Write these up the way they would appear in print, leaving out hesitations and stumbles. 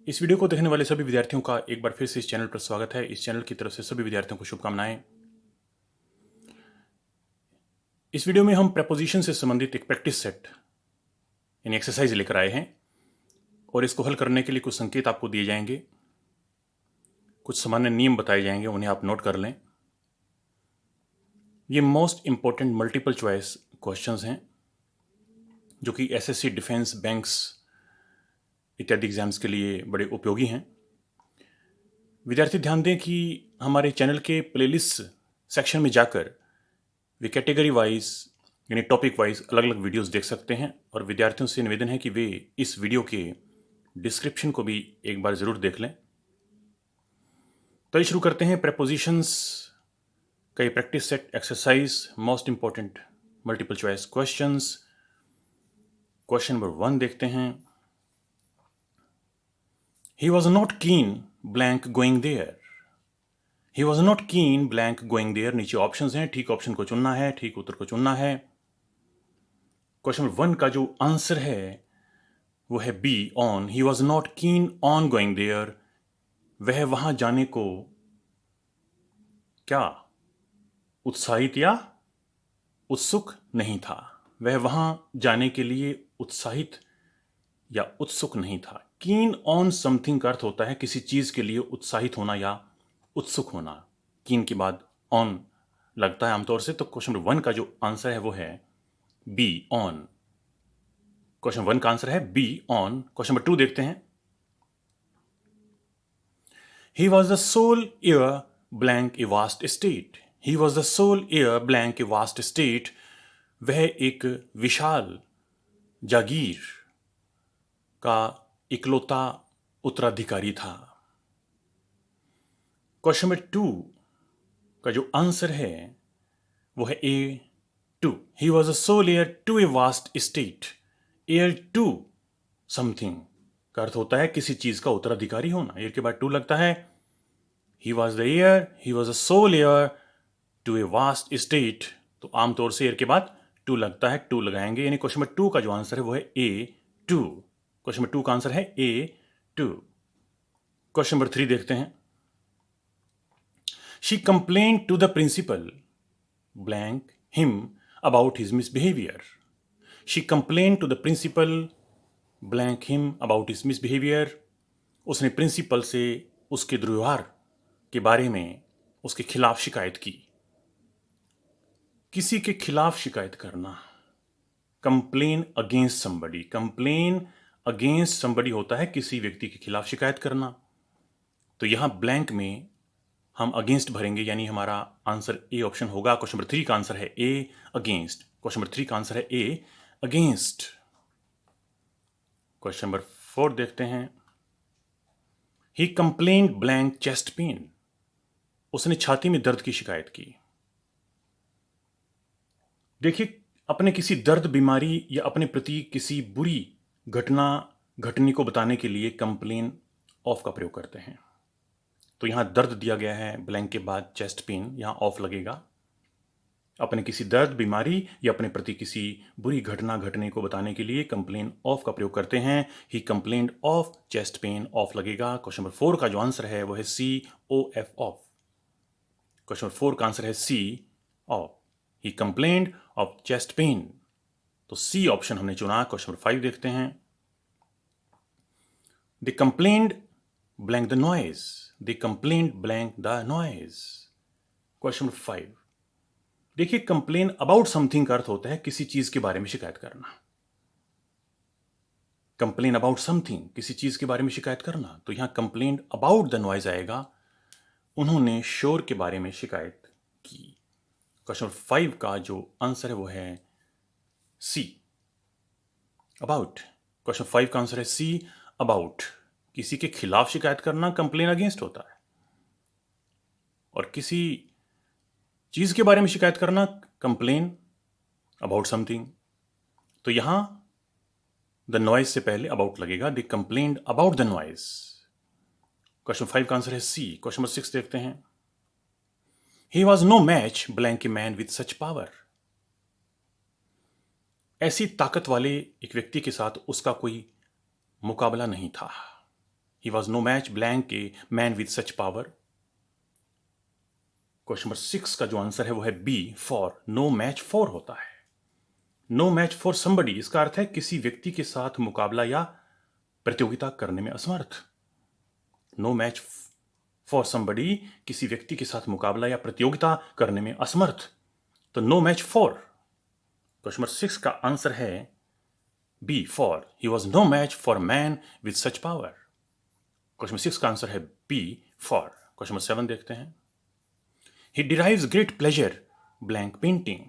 इस वीडियो को देखने वाले सभी विद्यार्थियों का एक बार फिर से इस चैनल पर स्वागत है। इस चैनल की तरफ से सभी विद्यार्थियों को शुभकामनाएं। इस वीडियो में हम प्रेपोजिशन से संबंधित एक प्रैक्टिस सेट यानी एक्सरसाइज लेकर आए हैं और इसको हल करने के लिए कुछ संकेत आपको दिए जाएंगे, कुछ सामान्य नियम बताए जाएंगे, उन्हें आप नोट कर लें। ये most important multiple choice questions हैं जो कि एसएससी, डिफेंस, बैंक्स इत्यादि एग्जाम्स के लिए बड़े उपयोगी हैं। विद्यार्थी ध्यान दें कि हमारे चैनल के प्लेलिस्ट सेक्शन में जाकर वे कैटेगरी वाइज यानी टॉपिक वाइज अलग अलग वीडियोस देख सकते हैं और विद्यार्थियों से निवेदन है कि वे इस वीडियो के डिस्क्रिप्शन को भी एक बार जरूर देख लें। तो ये शुरू करते हैं प्रेपोजिशंस का ये practice set exercise, most important multiple choice questions. Question number 1 देखते हैं। He was not keen blank going there. He was not keen blank going there. नीचे ऑप्शंस हैं, ठीक ऑप्शन को चुनना है, ठीक उत्तर को चुनना है। क्वेश्चन नंबर 1 का जो आंसर है वो है B, on. He was not keen on going there. वह वहां जाने को क्या उत्साहित या उत्सुक नहीं था। वह वहां जाने के लिए उत्साहित या उत्सुक नहीं था। कीन ऑन समथिंग का अर्थ होता है किसी चीज के लिए उत्साहित होना या उत्सुक होना। कीन के बाद ऑन लगता है आमतौर से। तो क्वेश्चन नंबर 1 का जो आंसर है वो है बी, ऑन। क्वेश्चन 1 का आंसर है बी, ऑन। क्वेश्चन नंबर 2 देखते हैं। He was the sole heir blank a vast estate. He was the sole heir blank a vast estate. वह एक विशाल जागीर का इकलौता उत्तराधिकारी था। क्वेश्चन नंबर 2 का जो आंसर है वो है A, two. He was a sole heir to a vast estate. Heir to something का अर्थ होता है किसी चीज का उत्तराधिकारी होना। एयर के बाद टू लगता है। He was the heir, he was a sole heir to a vast estate. तो आमतौर से एयर के बाद टू लगता है, टू लगाएंगे। यानी क्वेश्चन नंबर 2 का जो आंसर है वो है ए, टू। क्वेश्चन नंबर 2 का आंसर है ए, टू। क्वेश्चन नंबर 3 देखते हैं। She complain to the principal blank him about his misbehaviour. She complain to the principal blank him about his misbehaviour. उसने प्रिंसिपल से उसके दुर्व्यवहार के बारे में उसके खिलाफ शिकायत की। किसी के खिलाफ शिकायत करना, complain against somebody. Complain against somebody होता है किसी व्यक्ति के खिलाफ शिकायत करना। तो यहां ब्लैंक में हम अगेंस्ट भरेंगे, यानी हमारा आंसर ए ऑप्शन होगा। क्वेश्चन नंबर 3 का आंसर है ए, अगेंस्ट। क्वेश्चन नंबर 3 का आंसर है ए, अगेंस्ट। क्वेश्चन नंबर 4 देखते हैं। ही कंप्लेन ब्लैंक चेस्ट पेन। उसने छाती में दर्द की शिकायत की। देखिए, अपने किसी दर्द, बीमारी या अपने प्रति किसी बुरी घटना घटने को बताने के लिए कंप्लेन ऑफ का प्रयोग करते हैं। तो यहां दर्द दिया गया है, ब्लैंक के बाद चेस्ट पेन, यहां ऑफ लगेगा। अपने किसी दर्द, बीमारी या अपने प्रति किसी बुरी घटना घटने को बताने के लिए कंप्लेन ऑफ का प्रयोग करते हैं। He complained of chest pain, of लगेगा। क्वेश्चन नंबर 4 का जो आंसर है वो है C, O F, of. Question number 4 का आंसर है C, of. He complained of chest pain. तो सी ऑप्शन हमने चुना। क्वेश्चन नंबर 5 देखते हैं। They complained blank the noise. They complained blank the noise. Question number 5 देखिए, कंप्लेन अबाउट समथिंग का अर्थ होता है किसी चीज के बारे में शिकायत करना। कंप्लेन अबाउट समथिंग, किसी चीज के बारे में शिकायत करना। तो यहां कंप्लेन अबाउट द नॉइज आएगा। उन्होंने शोर के बारे में शिकायत की। क्वेश्चन 5 का जो आंसर है वो है सी, अबाउट। क्वेश्चन 5 का आंसर है सी, अबाउट। किसी के खिलाफ शिकायत करना कंप्लेन अगेंस्ट होता है, और किसी चीज के बारे में शिकायत करना कंप्लेन अबाउट समथिंग। तो यहां द नॉइज से पहले अबाउट लगेगा। They complained about the noise. Question 5 का आंसर है सी। क्वेश्चन नंबर 6 देखते हैं। He was no match blank a man with such power. ऐसी ताकत वाले एक व्यक्ति के साथ उसका कोई मुकाबला नहीं था। He was no match blank a man with such power. Question number 6 का जो आंसर है वो है B, for. No match for होता है। नो मैच फॉर समबडी, इसका अर्थ है किसी व्यक्ति के साथ मुकाबला या प्रतियोगिता करने में असमर्थ। नो मैच फॉर समबडी, किसी व्यक्ति के साथ मुकाबला या प्रतियोगिता करने में असमर्थ। तो no match for, question number 6 का आंसर है B, for. He was no match for man with such power. Question number 6 का आंसर है बी, फॉर। क्वेश्चन नंबर 7 देखते हैं। He derives great pleasure blank painting.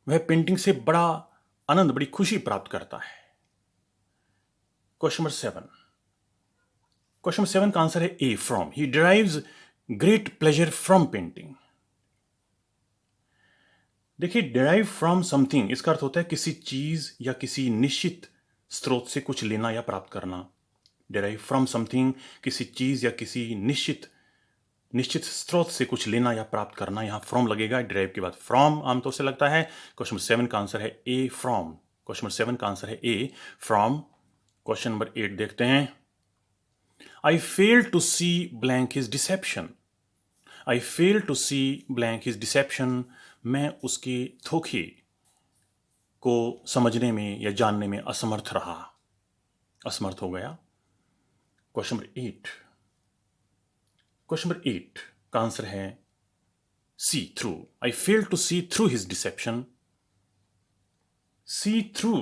वह पेंटिंग से बड़ा आनंद, बड़ी खुशी प्राप्त करता है। क्वेश्चन नंबर 7, क्वेश्चन नंबर 7 का आंसर है A, from. He derives great pleasure from painting. देखिए, डिराइव फ्रॉम समथिंग, इसका अर्थ होता है किसी चीज या किसी निश्चित स्रोत से कुछ लेना या प्राप्त करना। डिराइव फ्रॉम समथिंग, किसी चीज या किसी निश्चित स्रोत से कुछ लेना या प्राप्त करना। यहां फ्रॉम लगेगा, डिराइव के बाद फ्रॉम आमतौर से लगता है। क्वेश्चन नंबर 7 का आंसर है ए, फ्रॉम। क्वेश्चन नंबर 7 का आंसर है ए, फ्रॉम। क्वेश्चन नंबर 8 देखते हैं। I fail to see blank his deception. I fail to see blank his deception. मैं उसके धोखे को समझने में या जानने में असमर्थ रहा, असमर्थ हो गया। क्वेश्चन नंबर 8, क्वेश्चन नंबर 8 का आंसर है C, through. I fail to see through his deception. See through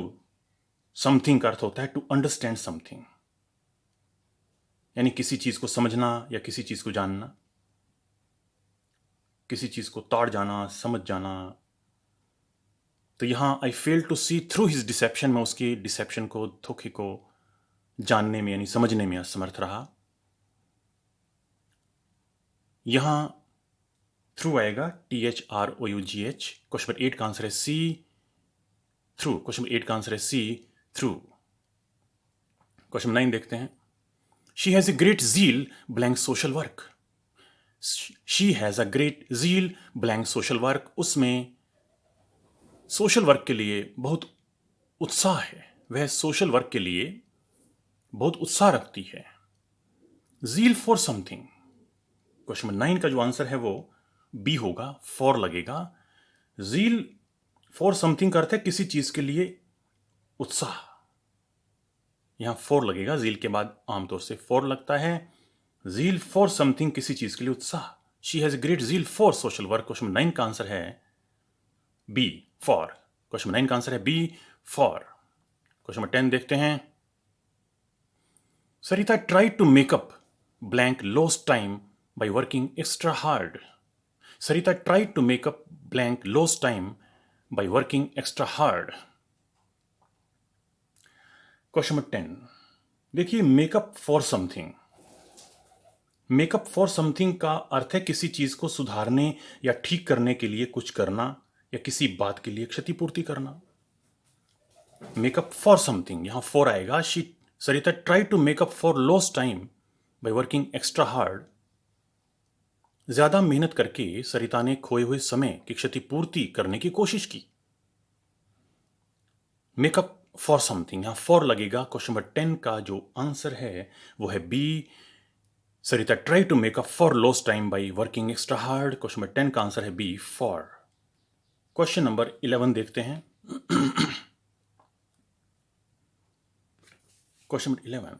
something का अर्थ होता है टू अंडरस्टैंड समथिंग, यानी किसी चीज को समझना या किसी चीज को जानना, किसी चीज को ताड़ जाना, समझ जाना। तो यहां I fail to see through his deception में उसके डिसेप्शन को, धोखे को जानने में यानी समझने में असमर्थ रहा। यहां थ्रू आएगा, THROUGH। क्वेश्चन नंबर 8 का आंसर है सी, थ्रू। क्वेश्चन नंबर 8 का आंसर है सी, थ्रू। क्वेश्चन नंबर 9 देखते हैं। She has a great zeal blank social work. She has a great zeal blank social work. उसमें सोशल वर्क के लिए बहुत उत्साह है। वह सोशल वर्क के लिए बहुत उत्साह रखती है। Zeal for something, question number 9 का जो आंसर है वो बी होगा, फॉर लगेगा। जील फॉर समथिंग का अर्थ है किसी चीज के लिए उत्साह। यहां फॉर लगेगा, जील के बाद आमतौर से फॉर लगता है। जील फॉर समथिंग, किसी चीज के लिए उत्साह। She has great zeal for social work. Question number 9 का आंसर है बी, फॉर। क्वेश्चन नंबर 9 का आंसर है बी, फॉर। क्वेश्चन नंबर 10 देखते हैं। Sarita tried to make up blank lost time by working extra hard. Sarita tried to make up blank lost time by working extra hard. Question number 10. देखिए, makeup for something. Makeup for something का अर्थ है किसी चीज को सुधारने या ठीक करने के लिए कुछ करना या किसी बात के लिए क्षतिपूर्ति करना। मेकअप फॉर समथिंग, यहां फॉर आएगा। Sarita tried to make up for lost time by working extra hard. ज्यादा मेहनत करके सरिता ने खोए हुए समय की क्षतिपूर्ति करने की कोशिश की। मेकअप फॉर समथिंग, यहां फॉर लगेगा। क्वेश्चन नंबर 10 का जो आंसर है वो है B, Sarita try to make up for lost time by working extra hard. Question number 10 का आंसर है बी, फॉर। क्वेश्चन नंबर 11 देखते हैं। Question number 11,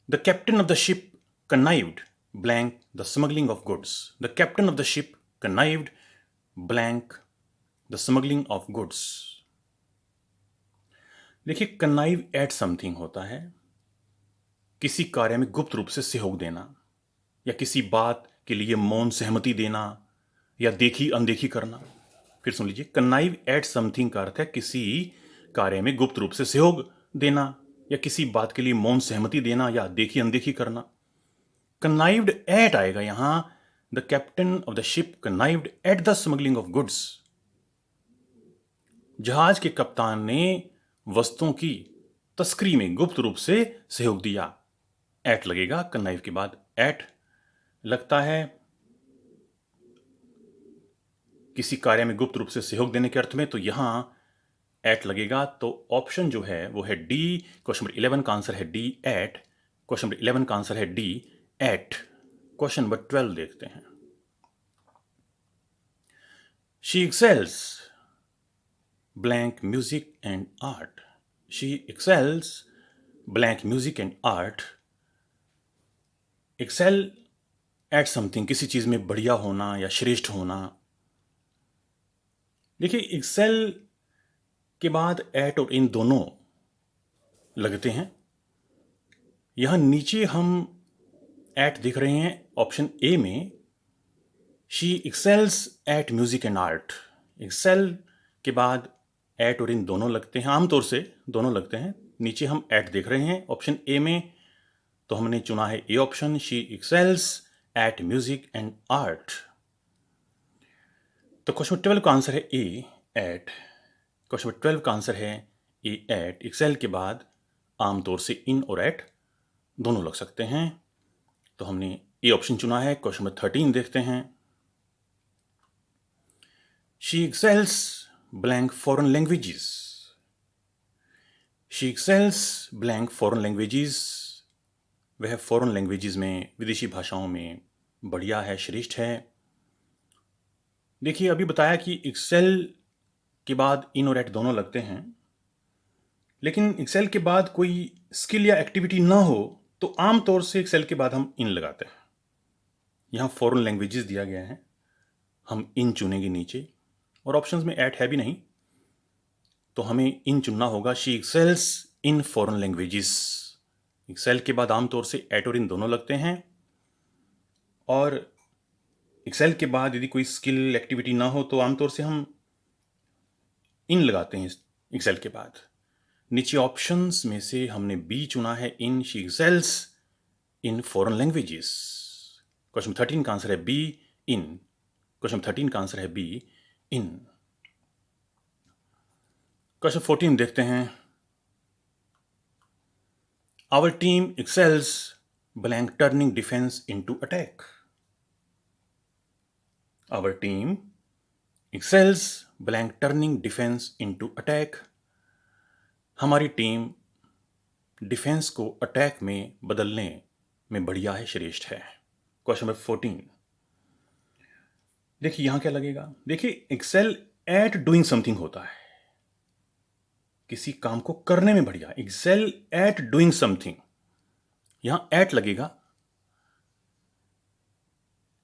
the captain of the ship connived blank the smuggling of goods. The captain of the ship connived blank the smuggling of goods. देखिए, connive at something होता है किसी कार्य में गुप्त रूप से सहयोग देना या किसी बात के लिए मौन सहमति देना या देखी अनदेखी करना। फिर सुन लीजिए, connive at something का अर्थ है किसी कार्य में गुप्त रूप से सहयोग देना या किसी बात के लिए मौन सहमति देना या देखी अनदेखी करना। connived at आएगा यहां। The captain of the ship connived at the smuggling of goods. जहाज के कप्तान ने वस्तुओं की तस्करी में गुप्त रूप से सहयोग दिया। एट लगेगा, connive के बाद एट लगता है किसी कार्य में गुप्त रूप से सहयोग देने के अर्थ में। तो यहां एट लगेगा, तो ऑप्शन जो है वो है डी। क्वेश्चन नंबर 11 का आंसर है डी, एट। क्वेश्चन नंबर 11 का आंसर है डी, एट। क्वेश्चन नंबर 12 देखते हैं। She excels blank music and art. She excels blank music and art. Excel at something, किसी चीज में बढ़िया होना या श्रेष्ठ होना। देखिए, एक्सेल के बाद एट और इन दोनों लगते हैं। यहां नीचे हम एट देख रहे हैं ऑप्शन ए में। She excels at music and art. Excel के बाद एट और इन दोनों लगते हैं, आमतौर से दोनों लगते हैं। नीचे हम एट देख रहे हैं ऑप्शन ए में, तो हमने चुना है A option, she excels at music and art. तो क्वेश्चन 12 का आंसर है ए, एट। क्वेश्चन 12 का आंसर है ए, एट। एक्सेल के बाद आमतौर से इन और एट दोनों लग सकते हैं, तो हमने ए ऑप्शन चुना है। क्वेश्चन नंबर 13 देखते हैं। She excels blank foreign languages. She excels blank foreign languages. वह फॉरेन लैंग्वेजेस में, विदेशी भाषाओं में बढ़िया है, श्रेष्ठ है। देखिए, अभी बताया कि एक्सेल के बाद इन और एट दोनों लगते हैं, लेकिन एक्सेल के बाद कोई स्किल या एक्टिविटी ना हो तो आमतौर से एक्सेल के बाद हम इन लगाते हैं। यहाँ फॉरेन लैंग्वेजेस दिया गया है, हम इन चुनेंगे नीचे, और ऑप्शंस में एट है भी नहीं, तो हमें इन चुनना होगा। She excels in foreign languages. Excel के बाद आमतौर से एट और इन दोनों लगते हैं, और एक्सेल के बाद यदि कोई स्किल एक्टिविटी ना हो तो आमतौर से हम इन लगाते हैं एक्सेल के बाद। नीचे ऑप्शंस में से हमने बी चुना है, in. She excels in foreign languages. Question 13 का आंसर है बी, इन। क्वेश्चन 13 का आंसर है बी, इन। क्वेश्चन 14 देखते हैं। Our team excels blank turning defence into attack. Our team excels blank turning defence into attack. हमारी टीम डिफेंस को attack में बदलने में बढ़िया है, श्रेष्ठ है। क्वेश्चन नंबर 14 देखिए, यहां क्या लगेगा। देखिए, एक्सेल एट डूइंग समथिंग होता है, किसी काम को करने में बढ़िया। एक्सेल एट डूइंग समथिंग, यहां एट लगेगा,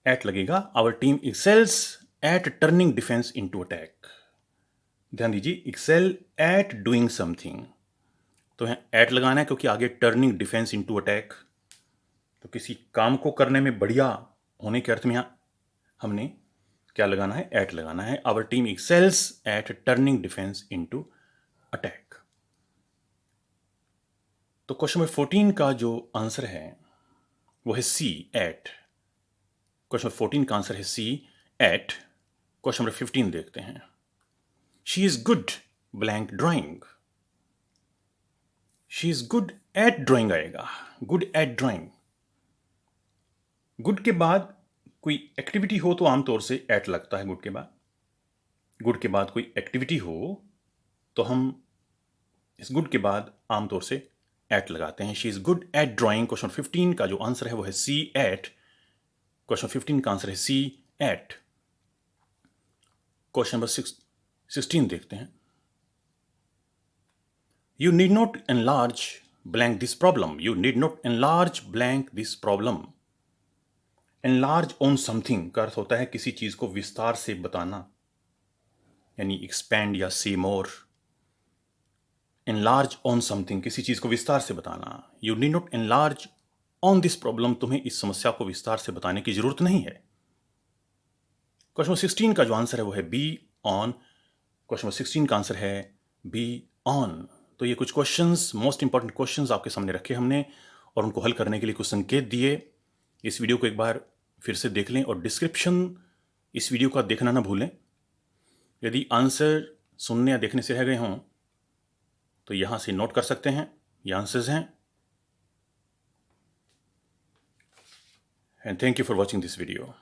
एट लगेगा। Our team excels at turning defence into attack. ध्यान दीजिए, एक्सेल एट डूइंग समथिंग, तो यहां एट लगाना है क्योंकि आगे टर्निंग डिफेंस इनटू अटैक, तो किसी काम को करने में बढ़िया होने के अर्थ में यहां हमने क्या लगाना है, एट लगाना है। Our team excels at turning defence into attack. तो क्वेश्चन नंबर 14 का जो आंसर है वो है सी, एट। क्वेश्चन नंबर 14 का आंसर है सी, एट। क्वेश्चन नंबर 15 देखते हैं। She is good blank drawing. She is good at drawing आएगा, गुड एट ड्राइंग। गुड के बाद कोई एक्टिविटी हो तो आमतौर से एट लगता है गुड के बाद। गुड के बाद कोई एक्टिविटी हो तो हम इस गुड के बाद आमतौर से एट लगाते हैं। She is good at drawing. Question 15 का जो आंसर है वो है सी, एट। क्वेश्चन 15 का आंसर है सी, एट। क्वेश्चन नंबर 16 देखते हैं। You need not enlarge blank this problem. You need not enlarge blank this problem. Enlarge on something का अर्थ होता है किसी चीज को विस्तार से बताना, यानी एक्सपैंड या से मोर। एनलार्ज ऑन समथिंग, किसी चीज को विस्तार से बताना। You need not enlarge on this problem, तुम्हें इस समस्या को विस्तार से बताने की जरूरत नहीं है। क्वेश्चन 16 का जो आंसर है वो है बी, ऑन। क्वेश्चन 16 का आंसर है बी, ऑन। तो ये कुछ क्वेश्चंस, मोस्ट इंपॉर्टेंट क्वेश्चंस आपके सामने रखे हमने, और उनको हल करने के लिए कुछ संकेत दिए। इस वीडियो को एक बार फिर से देख लें, और डिस्क्रिप्शन इस वीडियो का देखना ना भूलें। यदि आंसर सुनने या देखने से रह गए हों तो यहां से नोट कर सकते हैं, ये आंसर्स हैं। And thank you for watching this video.